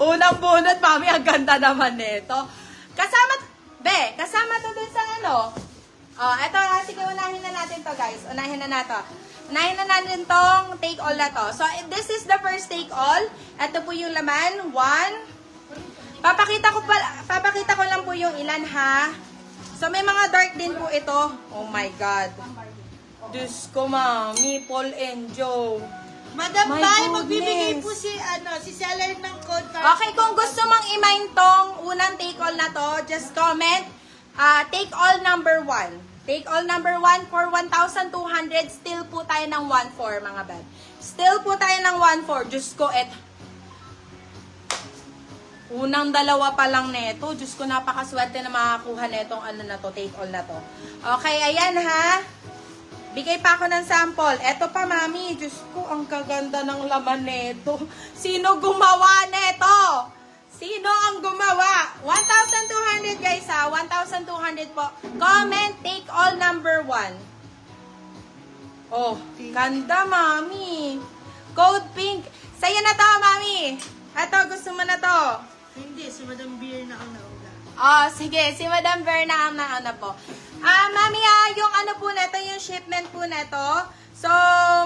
Unang bunot, mami, ang ganda naman nito. Kasama to dun sa ano. Oh, eto, sige, unahin na natin to, guys. Unahin na natin tong take all na to. So, this is the first take all. Ito po yung laman. 1. Papakita ko lang po yung ilan, ha. So, may mga dark din po ito. Oh my God. Diyos ko, mami. Paul and Joe. Madam My Bay, goodness. magbibigay po si seller ng code para Okay, kung gusto mong i-mine tong unang take all na to, just comment, take all number 1. Take all number 1 for 1,200. Still po tayo ng 1,400, mga bad. Still po tayo ng 1,400. Diyos ko, unang dalawa pa lang neto. Diyos ko, napakaswerte na makakuha netong ano na to, take all na to. Okay, ayan ha. Bigay pa ako ng sample. Eto pa, mami. Diyos ko, ang kaganda ng laman neto. Sino gumawa neto? Sino ang gumawa? 1,200 guys ha. 1,200 po. Comment, take all number 1. Oh, ganda, mami. Code pink. Sa'yo na to, mami. Eto, gusto mo na to. Hindi, si Madam Beer na ang nauna. Oh, sige. Si Madam Verna ang nauna po. Mami, yung ano po neto, yung shipment po neto. So,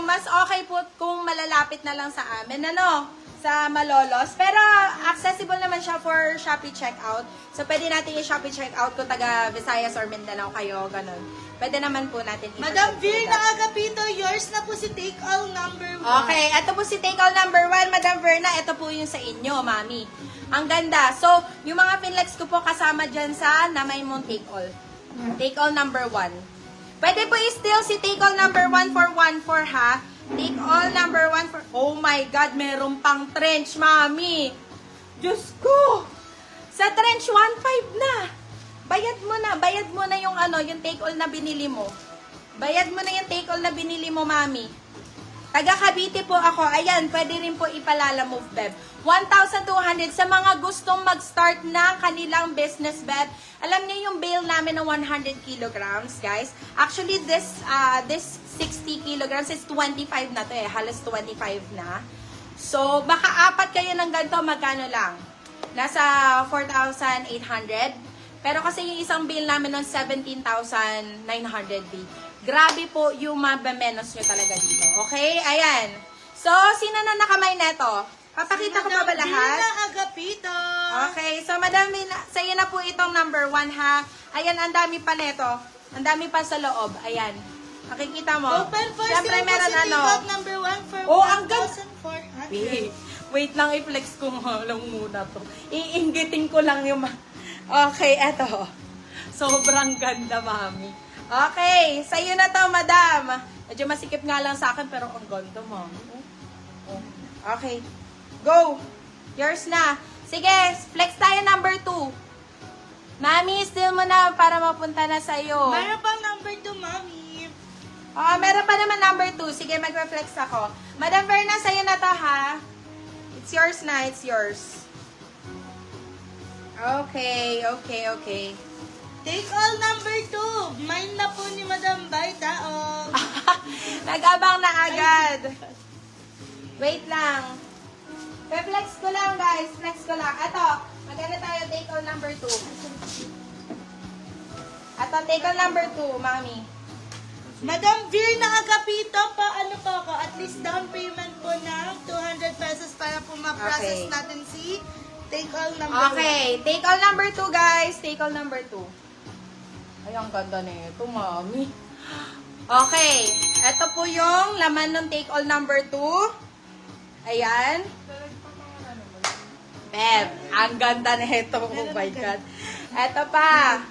mas okay po kung malalapit na lang sa amin, ano, sa Malolos. Pero, accessible naman siya for Shopee checkout. So, pwede natin yung Shopee checkout kung taga Visayas or Mindanao kayo, ganun. Pwede naman po natin Madam Beer na agapito, yours na po si take all number 1. Okay, ito po si take all number 1, Madam Verna. Ito po yung sa inyo, mami. Ang ganda. So, yung mga pinlex ko po kasama dyan sa namay mong take all. Take all number 1. Pwede po i-steal si take all number 1 for 1,400, ha? Take all number 1 for... Oh my God, meron pang trench, mami. Diyos ko. Sa trench, 1,500 na. Bayad mo na yung ano, yung take all na binili mo. Bayad mo na yung take all na binili mo, mami. Taga Cavite po ako. Ayan, pwede rin po ipalala move, Beb. 1,200 sa mga gustong mag-start ng kanilang business, Beb. Alam niyo yung bale namin ng 100 kilograms, guys. Actually, this 60 kilograms is 25 na to eh. Halos 25 na. So, baka apat kayo ng ganito, magkano lang? Nasa 4,800. Pero kasi yung isang bale namin ng 17,900 B. Grabe po yung mabamenos nyo talaga dito. Okay? Ayan. So, sino na nakamay neto? Papakita ko pa ba lahat? Madam Beer na agapito. Okay. So, Madam Mina, sa'yo na po itong number 1, ha? Ayan, ang dami pa neto. Ang dami pa sa loob. Ayan. Makikita mo. Open for Siyempre, sale po meron si take ano. all number 1 for Oh, ang ganda. 1,400. Wait lang, i-flex ko lang muna to. Iinggitin ko lang yung... Okay, eto. Sobrang ganda, mami. Okay, sa'yo na to, madam. Medyo masikip nga lang sa akin, pero ang ganda, mami. Oh. Okay. Go. Yours na. Sige, flex tayo number 2. Mami, steal mo na para mapunta na sa'yo. Mayroon pang number 2, mami. Meron pa naman number 2. Sige, mag-reflex ako. Madam Verna, sa'yo na to, ha? It's yours na. It's yours. Okay. Take all number 2. Mine na po ni Madam Bay, taong. Nag-abang na agad. Wait lang. Flex ko lang, guys. Flex ko lang. Ato, maganda tayo take all number 2. Ato, take all number 2, mami. Madam Beer na agapito pa, ano po ako, at least down payment po ng 200 pesos para po ma-process Okay. natin si take all number 1. Okay, take all number 2, guys. Take all number 2. Ay, ang ganda na ito, mami. Okay, ito po yung laman ng take all number 2. Ayan. Beb, ang ganda na ito. Oh my God. Ito pa.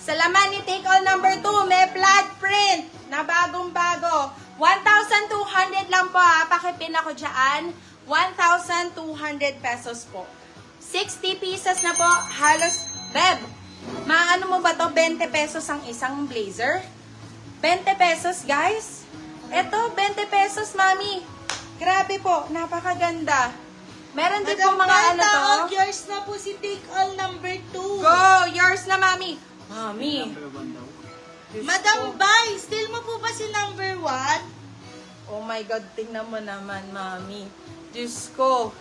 Sa laman ni take all number 2, may plaid print na bagong-bago. 1,200 lang po, ha. Pakipin ako dyan. 1,200 pesos po. 60 pieces na po. Halos, Beb, maano mo ba to? 20 pesos ang isang blazer? 20 pesos, guys. Ito, 20 pesos, mami. Grabe po, napakaganda. Meron din po mga ano to. Taong, yours na po si take all number 2. Go! Yours na, mami. Mami. Madam Bay, still mo po ba si number 1? Oh my God, tingnan mo naman, mami. Diyos ko.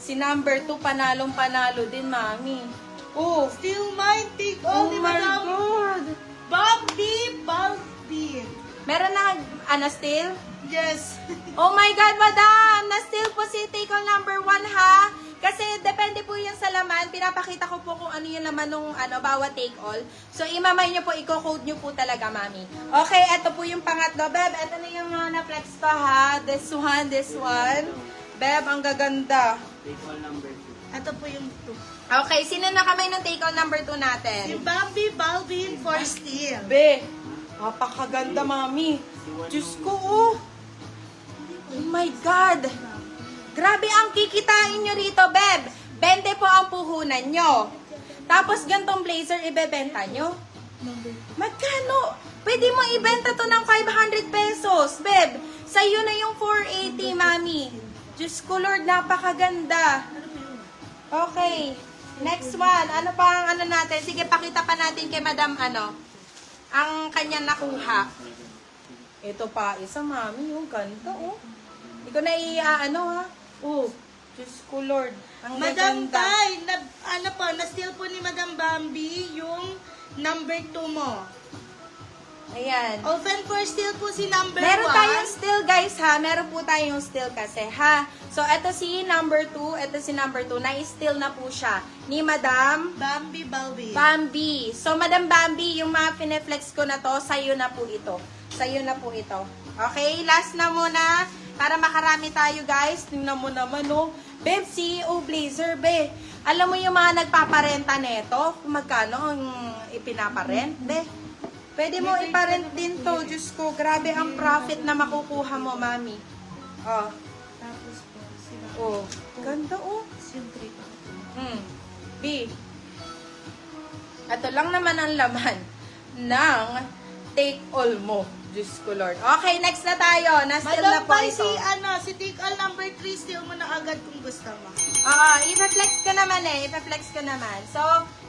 Si number 2, panalong-panalo din, mami. Oh, Still mine, take oh all ni my Madam God. Bambi. Meron na, still? Yes. Oh my God, madam! Na-steal po si take all number 1, ha? Kasi depende po yan sa laman. Pinapakita ko po kung ano yung laman ng bawat take all. So, imamay nyo po, i-code nyo po talaga, mami. Okay, eto po yung pangatlo. Beb, eto na yung mga na-flex ko, ha? This one. Beb, ang gaganda. Take all number 2. Ito po yung 2. Okay, sino na kamay ng take all number 2 Si natin? Bambi Balvin for steal. Be, napakaganda, mami. Diyos ko, oh. Oh my God. Grabe ang kikitain nyo rito, Beb. 20 po ang puhunan nyo. Tapos gantong blazer, ibebenta nyo. Magkano? Pwede mo ibenta to ng 500 pesos, Beb. Sa'yo na yung 480, mami. Diyos ko, Lord, napakaganda. Okay. Next one. Ano pa ang ano natin? Sige, pakita pa natin kay Madam ang kanyang nakuha. Ito pa, isa, mami. Yung ganda, oh. Hindi ko na ha. Oh, Diyos ko, Lord. Ang Madam gaganda. Tay, na-steal po ni Madam Bambi yung number 2 mo. Ayan. Open for steal po si number 1. Meron tayong still, guys, ha? Meron po tayong still kasi, ha? So, eto si number 2, eto si number 2. Na-still na po siya ni Madam Bambi Balvin. Bambi. So, Madam Bambi, yung mga pineflex ko na to, sa'yo na po ito. Sa'yo na po ito. Okay? Last na muna. Para makarami tayo, guys. Tingnan mo naman, oh. Beb, CEO Blazer, be. Alam mo yung mga nagpaparenta neto? Kung magkano ang ipinaparent, be. Pwede mo iparent din to. Diyos ko, grabe ang profit na makukuha mo, mami. Oh. Tapos po, sila. Oh. Ganda, oh. Siyempre po. B. Ito lang naman ang laman ng take all mo. Diyos ko, Lord. Okay, next na tayo. Na-steal na Madam po Tay, ito. si take all number 3, steal mo na agad kung gusto mo. Oo, ipa-flex ko naman Ipa-flex ko naman. So,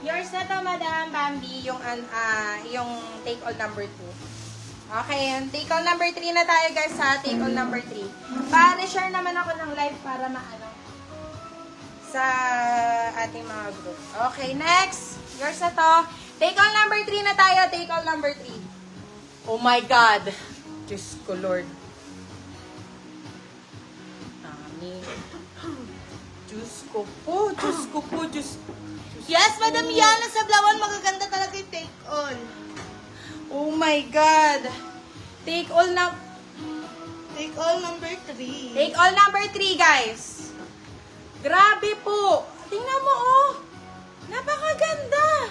yours na to, Madam Bambi, yung take all number 2. Okay, take all number 3 na tayo, guys, ha? Take all number 3. Pa-share naman ako ng live para sa ating mga group. Okay, next. Yours na to. Take all number 3 na tayo. Take all number 3. Oh my God. Diyos ko, Lord. Mami. Diyos ko po. Yes, Madam Yana Sablawan, magaganda talaga yung take all. Oh my God. Take all na... Take all number 3. Take all number 3, guys. Grabe po. Tingnan mo, oh. Napakaganda.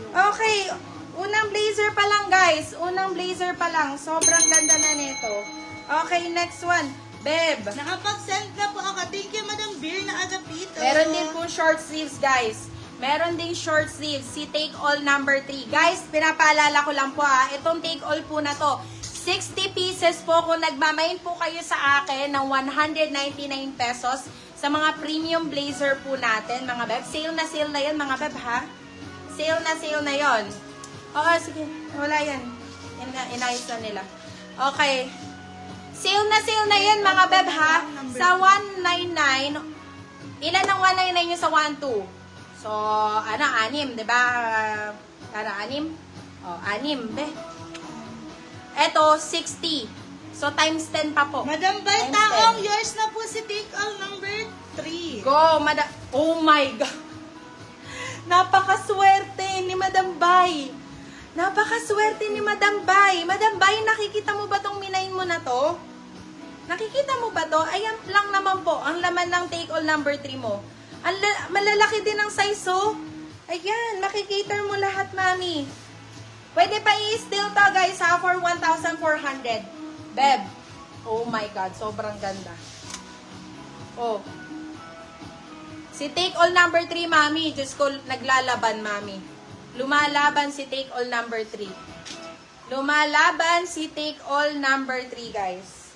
Okay. Unang blazer pa lang, guys. Unang blazer pa lang. Sobrang ganda na nito. Okay, next one. Beb. Nakapag-send na po ako. Thank you, Madam Beer na agapito. Meron din po short sleeves, guys. Meron ding short sleeves. Si take all number 3. Guys, pinapaalala ko lang po, ha. Itong take all po na to. 60 pieces po kung nagmamain po kayo sa akin ng 199 pesos sa mga premium blazer po natin, mga beb. Sale na yan, mga beb, ha? Sale na yon. Oo, sige. Wala yan. Inayos na nila. Okay. Sale na yan, mga beb, ha? Sa 199, ilan ang 199 yung sa 12? So, 6, diba? 6? O, 6, be. Eto, 60. So, times 10 pa po. Madam Times Baitaong, 10. yours na po si take all number 3. Go, Madam. Oh my God. Napakaswerte ni Madam Bay. Napakaswerte ni Madam Bay. Madam Bay, nakikita mo ba tong minain mo na to? Nakikita mo ba to? Ayan lang naman po, ang laman ng take all number 3 mo. Malalaki din ang size, oh. Ayan, makikater mo lahat, mami. Pwede pa i-steal to, guys, ha, for 1,400. Beb. Oh my God, sobrang ganda. Oh. Si take all number 3, mami. Diyos ko, naglalaban, mami. Lumalaban si take all number 3. Lumalaban si take all number 3, guys.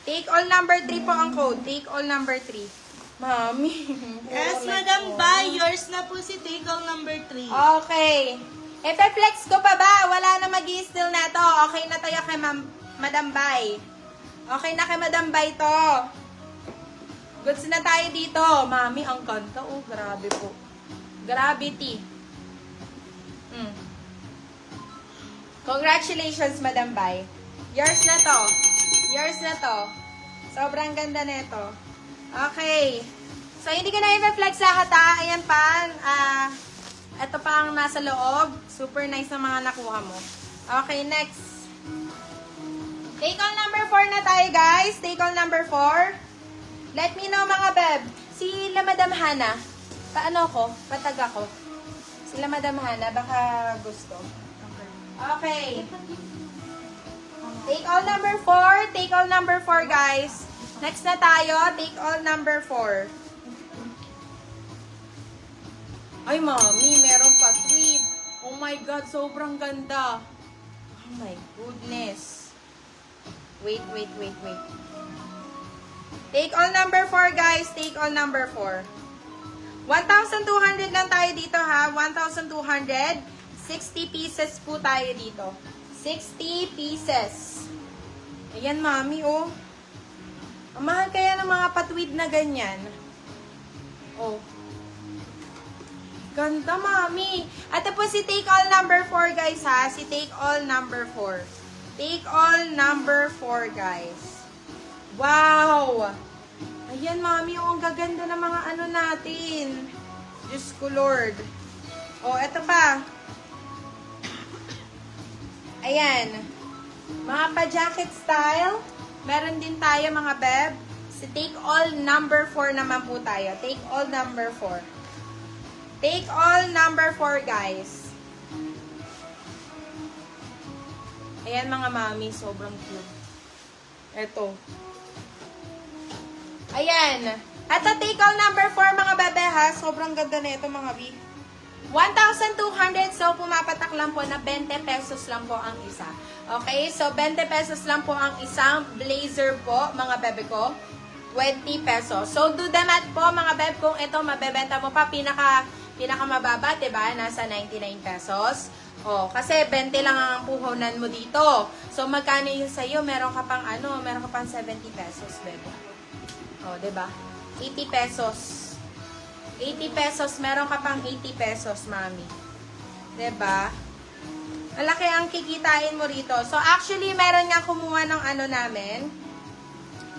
Take all number 3 po ang code. Take all number 3. Mami. Yes, Madam Bay, yours na po si take all number 3. Okay. Epe-flex ko pa ba? Wala na mag-i-steal na to. Okay na tayo kay Madam Bay. Okay na kay Madam Bay to. Goods na tayo dito. Mami, ang kanta. Oh, grabe po. Gravity. Congratulations, Madam Bay. Yours na to. Yours na to. Sobrang ganda nito. Okay. So, hindi ko na i-reflex lahat ha. Ayan pa. Ito pa ang nasa loob. Super nice na mga nakuha mo. Okay, next. Take all number 4 na tayo, guys. Take all number 4. Let me know, mga beb. Sila Madam Hana. Paano ko? Patag ako. Sila Madam Hana. Baka gusto. Okay. Take all number 4. Take all number 4, guys. Next na tayo. Take all number 4. Ay, mami. Meron pa sweet. Oh my God. Sobrang ganda. Oh my goodness. Wait. Take all number 4, guys. Take all number 4. 1,200 lang tayo dito, ha? 1,200. 60 pieces po tayo dito. 60 pieces. Ayan, mami, oh. Ang mahal kaya ng mga patwid na ganyan. Oh. Ganda, mami. At po si take all number 4, guys, ha? Si take all number 4. Take all number 4, guys. Wow! Ayan, mami, oh, ang gaganda ng mga ano natin. Diyos ko, Lord. Oh, eto pa. Ayan. Mga pa-jacket style. Meron din tayo, mga beb. Si take all number 4 naman po tayo. Take all number 4. Take all number 4, guys. Ayan, mga mami, sobrang cute. Eto. Ayan. At take all number 4, mga bebe, ha. Sobrang ganda na ito, mga B. 1,200. So, pumapatak lang po na 20 pesos lang po ang isa. Okay? So, 20 pesos lang po ang isang blazer po, mga bebe ko. 20 pesos. So, do the math po, mga bebe, kung ito mabebenta mo pa, pinaka mababa, diba? Nasa 99 pesos. Oh, kasi 20 lang ang puhunan mo dito. So, magkano yung sa'yo? Meron ka pang 70 pesos, bebe. Oh, diba? 80 pesos. 80 pesos, meron ka pang 80 pesos, mami. Diba? Malaki ang kikitain mo rito. So, actually, meron nga kumuha ng namin,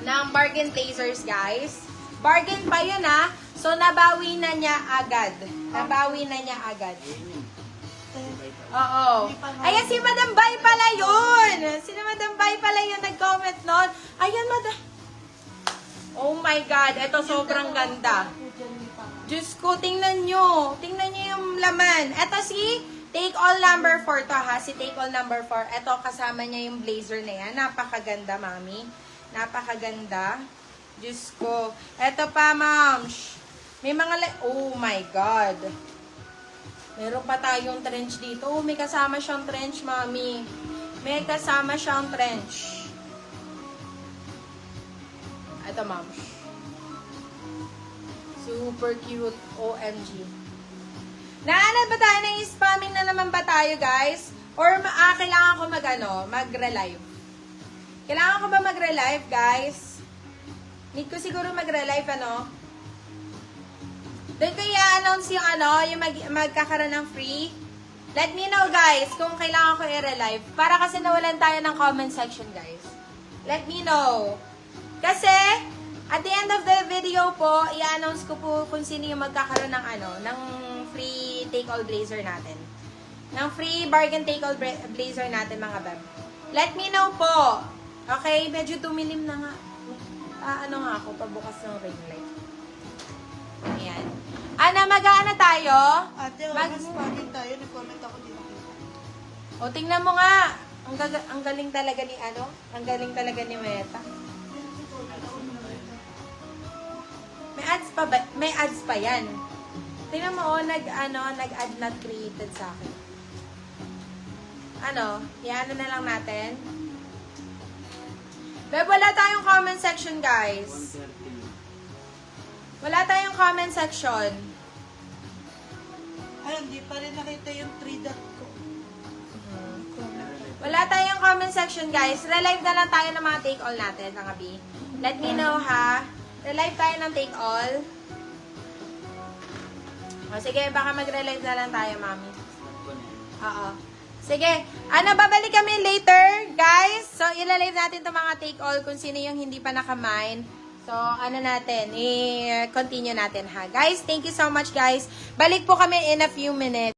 ng bargain blazers, guys. Bargain pa yun, ha? So, nabawi na niya agad. Nabawi na niya agad. Oo. Ayan, si Madam Bay pala yun. Si Madam Bay pala yun nag-comment nun. Ayan, Madam. Oh my God. Ito, sobrang ganda. Diyos ko, tingnan nyo. Tingnan nyo yung laman. Ito si take all number 4 to, ha. Si take all number 4. Ito, kasama niya yung blazer na yan. Napakaganda, mami. Napakaganda. Diyos ko. Ito pa, ma'am. May mga oh my God. Meron pa tayong trench dito. Oh, may kasama siyang trench, mami. May kasama siyang trench. Ito, ma'am. Super cute. OMG. Naanad ba tayo ng spamming na naman ba tayo, guys? Or kailangan ko mag-relive? Kailangan ko ba mag-relive, guys? Need ko siguro mag-relive, Doon ko i-announce yung yung magkakaroon ng free. Let me know, guys, kung kailangan ko i-relive. Para kasi nawalan tayo ng comment section, guys. Let me know. Kasi, at the end of the video po, i-announce ko po kung sino yung magkakaroon ng ng free take-all blazer natin. Ng free bargain take-all blazer natin, mga beb. Let me know po. Okay, medyo tumilim na nga. Ako, pabukas ng ring light. Ayan. Mag-aano tayo? Ate, mag-spotting tayo. Nag-comment ako dito. O, tingnan mo nga. Ang galing talaga ni Ang galing talaga ni Meta. May ads pa yan. Tingnan mo, nag-add not created sa akin. Iano na lang natin. Beb, wala tayong comment section, guys. Wala tayong comment section. Ay, hindi pa rin nakita yung 3 dot ko. Wala tayong comment section, guys. Relive na lang tayo ng mga take-all natin, mga B. Let me know, ha? Relive tayo ng take all. O, sige, baka mag-relive na lang tayo, mami. Oo. Sige. Babalik kami later, guys. So, ilalive natin itong mga take all kung sino yung hindi pa nakamine. So, natin, i-continue natin, ha. Guys, thank you so much, guys. Balik po kami in a few minutes.